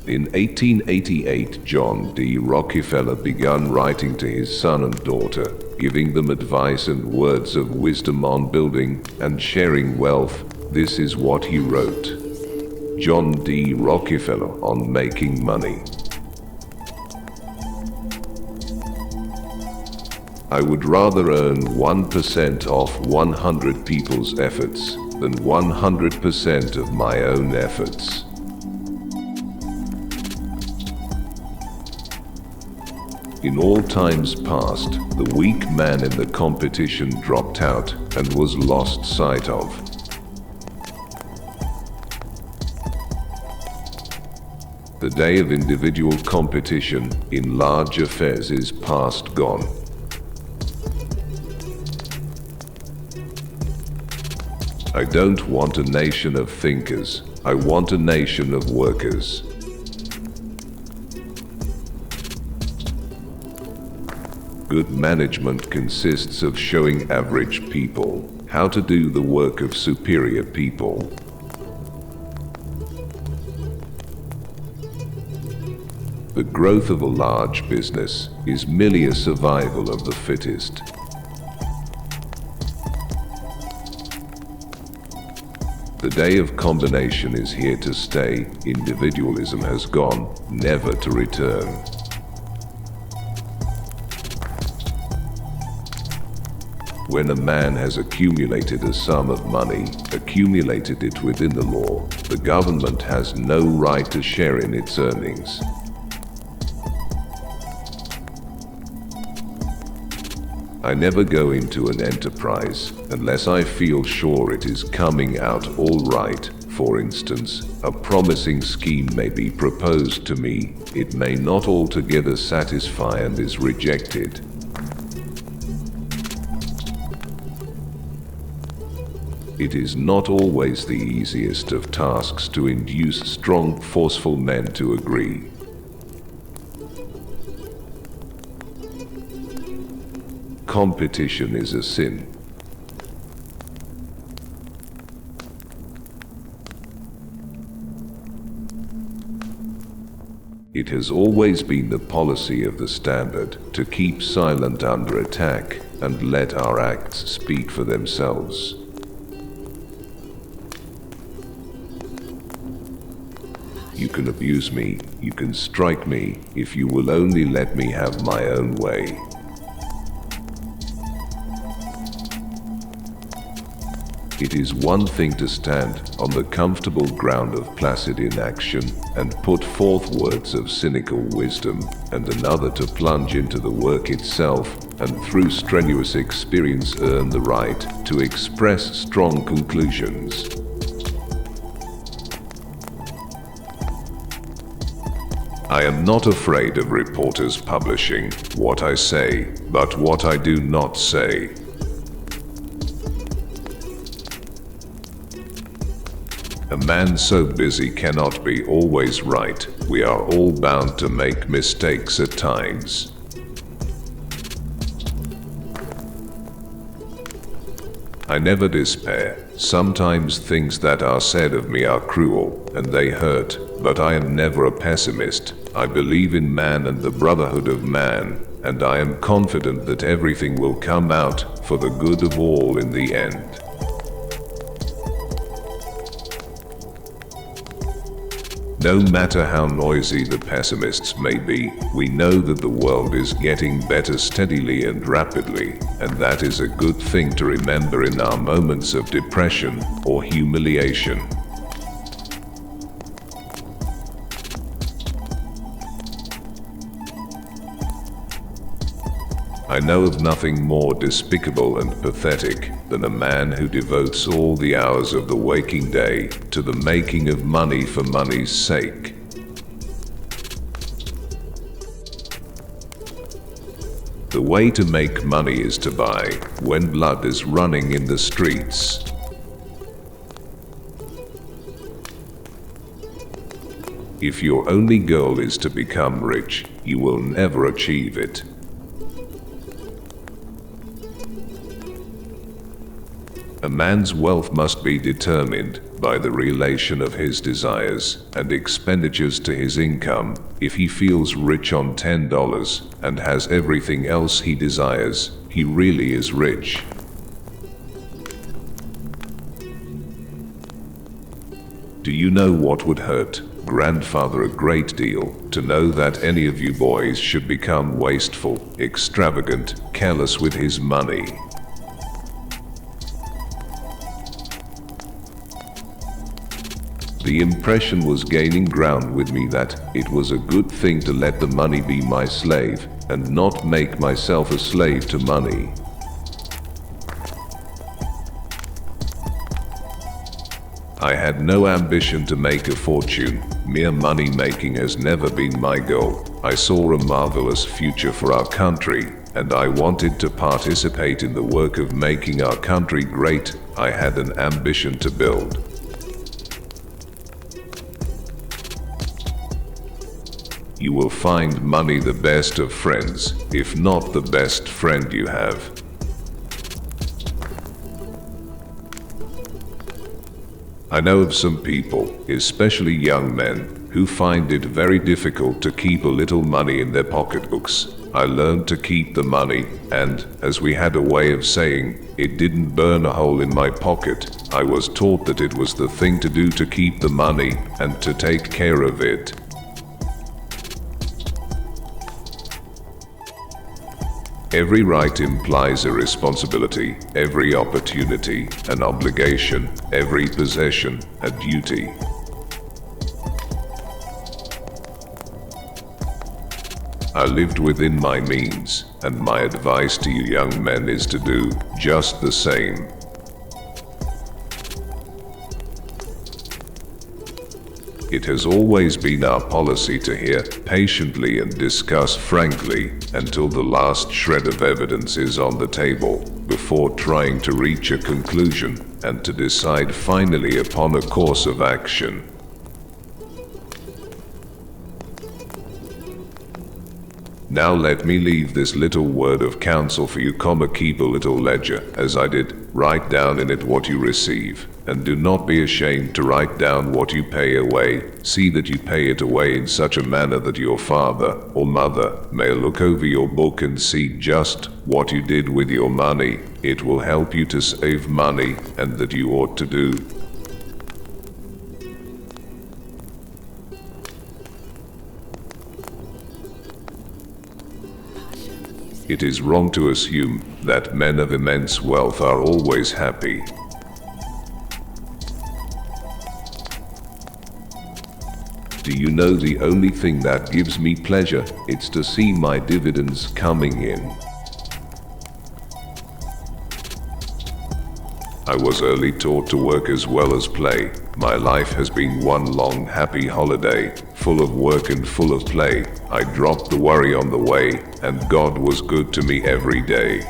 In 1888, John D. Rockefeller began writing to his son and daughter, giving them advice and words of wisdom on building and sharing wealth. This is what he wrote. John D. Rockefeller on making money. I would rather earn 1% off 100 people's efforts than 100% of my own efforts. In all times past, the weak man in the competition dropped out and was lost sight of. The day of individual competition in large affairs is past gone. I don't want a nation of thinkers, I want a nation of workers. Good management consists of showing average people how to do the work of superior people. The growth of a large business is merely a survival of the fittest. The day of combination is here to stay. Individualism has gone, never to return. When a man has accumulated a sum of money, accumulated it within the law, the government has no right to share in its earnings. I never go into an enterprise unless I feel sure it is coming out all right. For instance, a promising scheme may be proposed to me. It may not altogether satisfy and is rejected. It is not always the easiest of tasks to induce strong, forceful men to agree. Competition is a sin. It has always been the policy of the Standard to keep silent under attack and let our acts speak for themselves. You can abuse me, you can strike me, if you will only let me have my own way. It is one thing to stand on the comfortable ground of placid inaction and put forth words of cynical wisdom, and another to plunge into the work itself and through strenuous experience earn the right to express strong conclusions. I am not afraid of reporters publishing what I say, but what I do not say. A man so busy cannot be always right. We are all bound to make mistakes at times. I never despair. Sometimes things that are said of me are cruel, and they hurt, but I am never a pessimist. I believe in man and the brotherhood of man, and I am confident that everything will come out for the good of all in the end. No matter how noisy the pessimists may be, we know that the world is getting better steadily and rapidly, and that is a good thing to remember in our moments of depression or humiliation. I know of nothing more despicable and pathetic than a man who devotes all the hours of the waking day to the making of money for money's sake. The way to make money is to buy when blood is running in the streets. If your only goal is to become rich, you will never achieve it. A A man's wealth must be determined by the relation of his desires and expenditures to his income. If he feels rich on $10 and has everything else he desires, he really is rich. Do you know what would hurt grandfather a great deal? To know that any of you boys should become wasteful, extravagant, careless with his money. The impression was gaining ground with me that it was a good thing to let the money be my slave and not make myself a slave to money. I had no ambition to make a fortune. Mere money making has never been my goal. I saw a marvelous future for our country, and I wanted to participate in the work of making our country great. I had an ambition to build. You will find money the best of friends, if not the best friend you have. I know of some people, especially young men, who find it very difficult to keep a little money in their pocketbooks. I learned to keep the money, and, as we had a way of saying, it didn't burn a hole in my pocket. I was taught that it was the thing to do to keep the money, and to take care of it. Every right implies a responsibility, every opportunity, an obligation, every possession, a duty. I lived within my means, and my advice to you young men is to do just the same. It has always been our policy to hear patiently and discuss frankly until the last shred of evidence is on the table, before trying to reach a conclusion and to decide finally upon a course of action. Now let me leave this little word of counsel for you, keep a little ledger, as I did. Write down in it what you receive, and do not be ashamed to write down what you pay away. See that you pay it away in such a manner that your father or mother may look over your book and see just what you did with your money. It will help you to save money, and that you ought to do. It is wrong to assume that men of immense wealth are always happy. Do you know the only thing that gives me pleasure? It's to see my dividends coming in. I was early taught to work as well as play. My life has been one long happy holiday, full of work and full of play. I dropped the worry on the way, and God was good to me every day.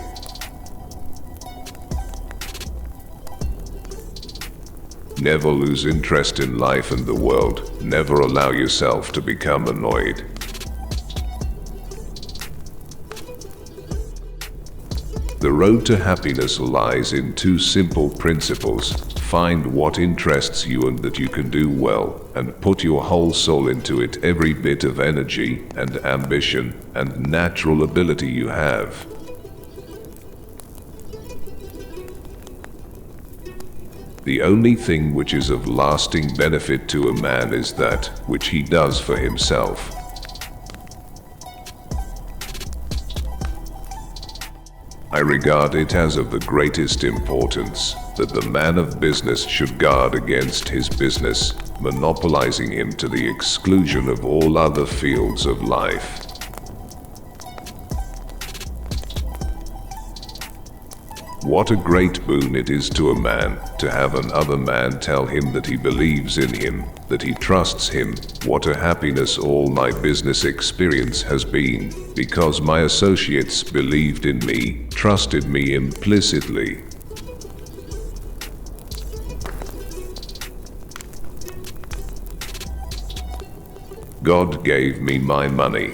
Never lose interest in life and the world. Never allow yourself to become annoyed. The road to happiness lies in two simple principles. Find what interests you and that you can do well, and put your whole soul into it, every bit of energy and ambition and natural ability you have. The only thing which is of lasting benefit to a man is that which he does for himself. I regard it as of the greatest importance that the man of business should guard against his business monopolizing him to the exclusion of all other fields of life. What a great boon it is to a man to have another man tell him that he believes in him, that he trusts him. What a happiness all my business experience has been, because my associates believed in me, trusted me implicitly. God gave me my money.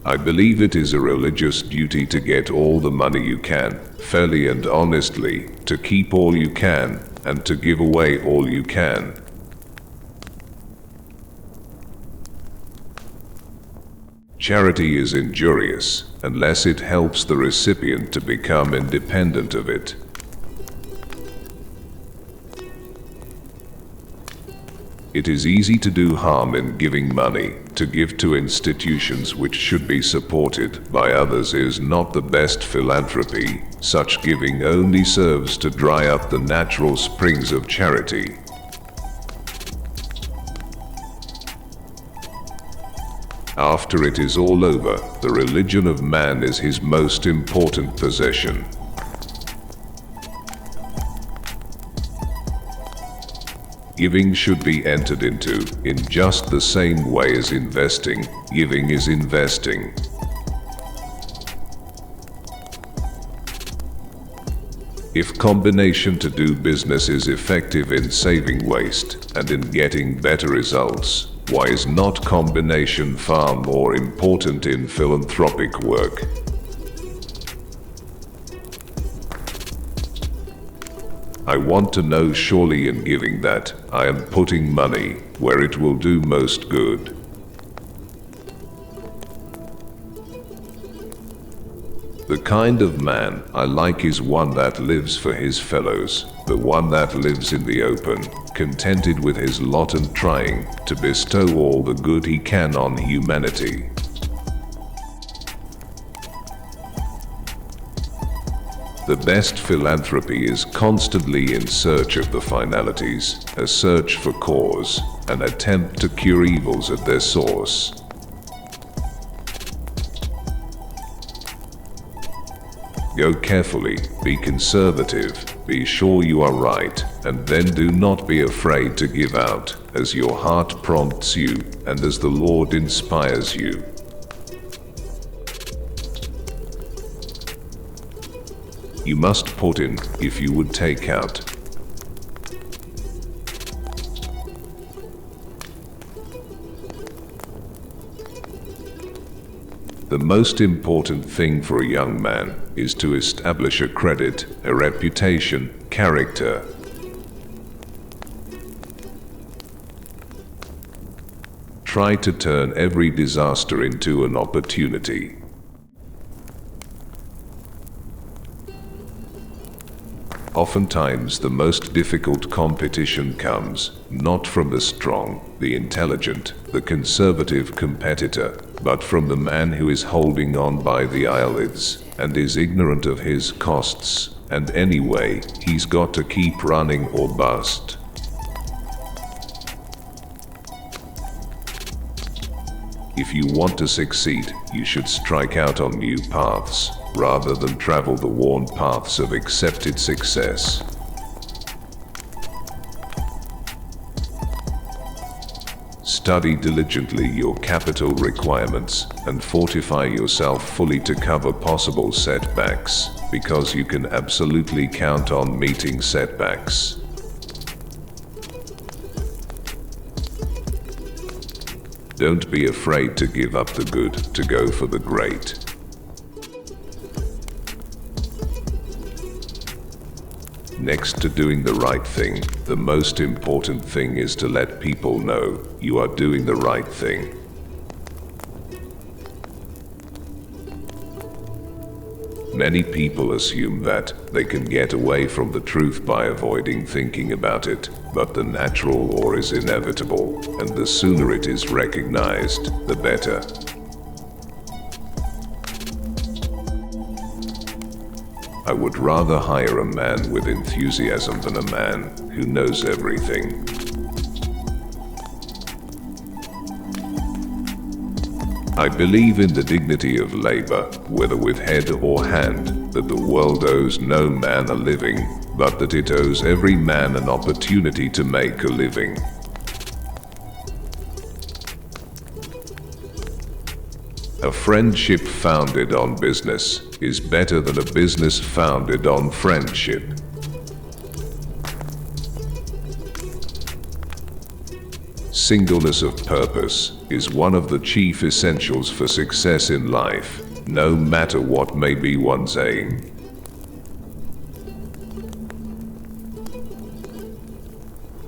I believe it is a religious duty to get all the money you can, fairly and honestly, to keep all you can, and to give away all you can. Charity is injurious unless it helps the recipient to become independent of it. It is easy to do harm in giving money. To give to institutions which should be supported by others is not the best philanthropy. Such giving only serves to dry up the natural springs of charity. After it is all over, the religion of man is his most important possession. Giving should be entered into in just the same way as investing. Giving is investing. If combination to do business is effective in saving waste and in getting better results, why is not combination far more important in philanthropic work? I want to know surely in giving that I am putting money where it will do most good. The kind of man I like is one that lives for his fellows, the one that lives in the open, contented with his lot and trying to bestow all the good he can on humanity. The best philanthropy is constantly in search of the finalities, a search for cause, an attempt to cure evils at their source. Go carefully, be conservative, be sure you are right, and then do not be afraid to give out, as your heart prompts you, and as the Lord inspires you. You must put in, if you would take out. The most important thing for a young man is to establish a credit, a reputation, character. Try to turn every disaster into an opportunity. Oftentimes the most difficult competition comes not from the strong, the intelligent, the conservative competitor, but from the man who is holding on by the eyelids and is ignorant of his costs, and anyway, he's got to keep running or bust. If you want to succeed, you should strike out on new paths, rather than travel the worn paths of accepted success. Study diligently your capital requirements and fortify yourself fully to cover possible setbacks, because you can absolutely count on meeting setbacks. Don't be afraid to give up the good to go for the great. Next to doing the right thing, the most important thing is to let people know you are doing the right thing. Many people assume that they can get away from the truth by avoiding thinking about it, but the natural law is inevitable, and the sooner it is recognized, the better. I would rather hire a man with enthusiasm than a man who knows everything. I believe in the dignity of labor, whether with head or hand, that the world owes no man a living, but that it owes every man an opportunity to make a living. A friendship founded on business is better than a business founded on friendship. Singleness of purpose is one of the chief essentials for success in life, no matter what may be one's aim.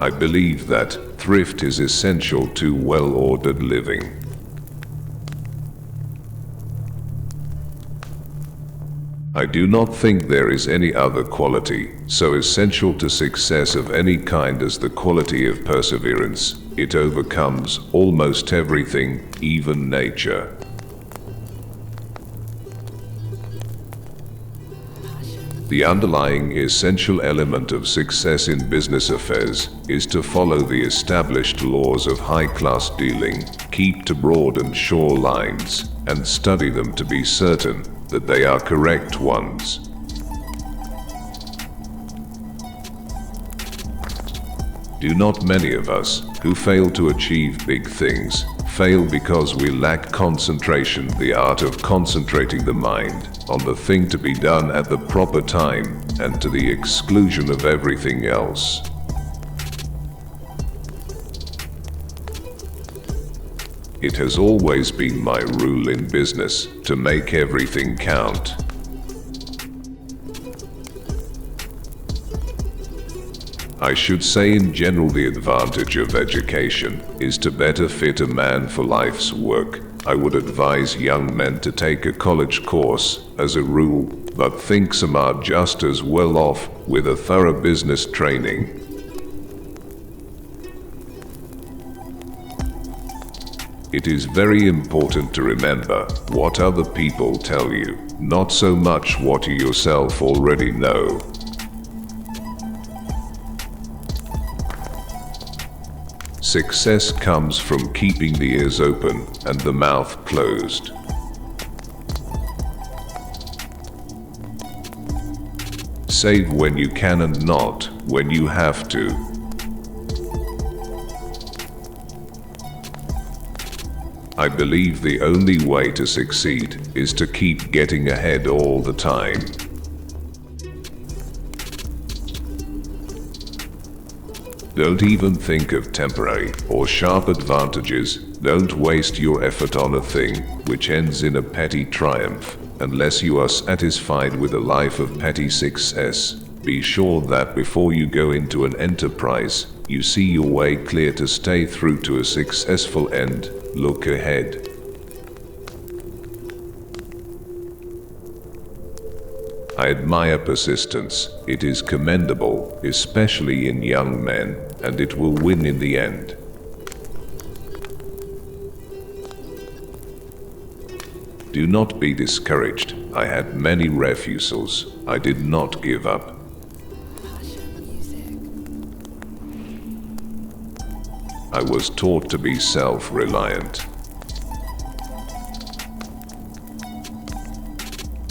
I believe that thrift is essential to well-ordered living. I do not think there is any other quality so essential to success of any kind as the quality of perseverance. It overcomes almost everything, even nature. The underlying essential element of success in business affairs is to follow the established laws of high-class dealing, keep to broad and sure lines, and study them to be certain that they are correct ones. Do not many of us who fail to achieve big things fail because we lack concentration, the art of concentrating the mind on the thing to be done at the proper time and to the exclusion of everything else? It has always been my rule in business to make everything count. I should say in general the advantage of education is to better fit a man for life's work. I would advise young men to take a college course as a rule, but think some are just as well off with a thorough business training. It is very important to remember what other people tell you, not so much what you yourself already know. Success comes from keeping the ears open and the mouth closed. Save when you can and not when you have to. I believe the only way to succeed is to keep getting ahead all the time. Don't even think of temporary or sharp advantages. Don't waste your effort on a thing which ends in a petty triumph, unless you are satisfied with a life of petty success. Be sure that before you go into an enterprise, you see your way clear to stay through to a successful end. Look ahead. I admire persistence. It is commendable, especially in young men, and it will win in the end. Do not be discouraged. I had many refusals. I did not give up. I was taught to be self-reliant.